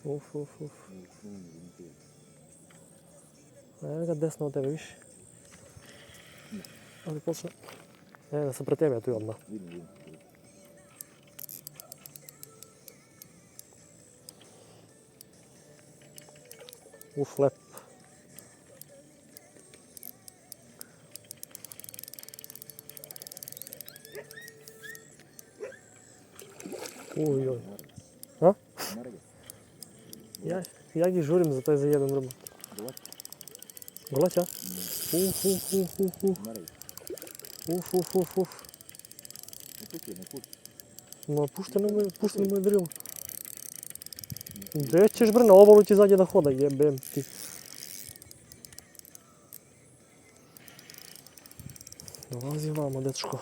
Uf. Evo ga desno od tebe, viš? Ali počne. Evo da sam pred tebe tu odmah. Vidim. Uf, lep. Uj. Ha? Ja ih žurim za to za jedan ruma. Golaća? Uf. Uf. Ma pušta na moj drill. Gdje ćeš bre, na obalu ti zadnje da hoda, jebem ti. Dolazi vamo, dečko.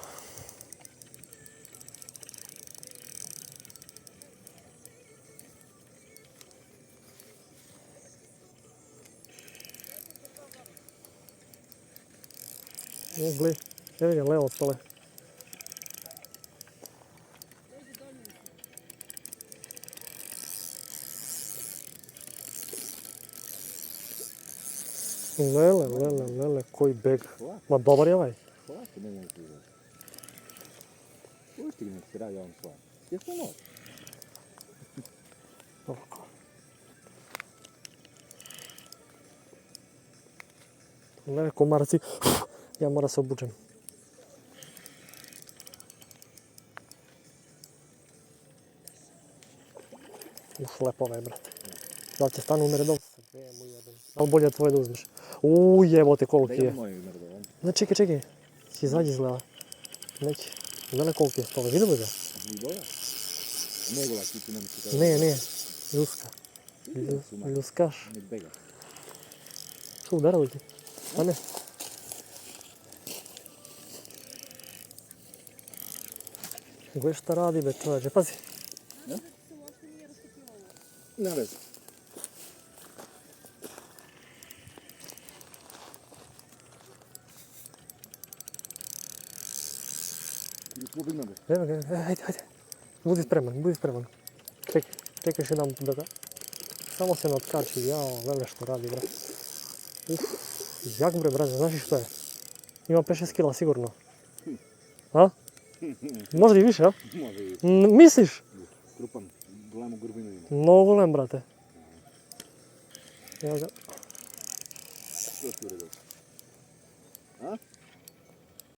O, glej, evo ga, levo stole. Lele, koji beg. Ma dobar je ovaj. Polako, ne mogu ti izgleda. Ustigne se radi on svoje. Jesmo noć? Ovako. Lele, komarci. Ja moram se obučem. Uf, lepo ovaj, brate. Da li će stanu u meredov? Ali bolje tvoje da uzmeš. Jebote koliki je. Ne, čekaj. Si izađi izgleda. Neki. Gledaj koliki je toga. Vidimo ga? Vidoja? Negola ti ti nam se kada. Ne. Ljuska. Ljuskaš. Što udarali ti? A ne. Gledaj šta radi be čovječe. Pazi. Ne vezi. Evo ga, hajde. Budi spreman. Čekaj još jedan da ga... Samo se ne otkači, jao, vele što radi, brat. Jak bre, brate, znaš li što je? Ima 5-6 kila sigurno. A? Možda i više, a? Može i više. Misliš? Krupan, golemu grbinu ima. Mnogo golem, brate. Evo ga. Što ti uredio?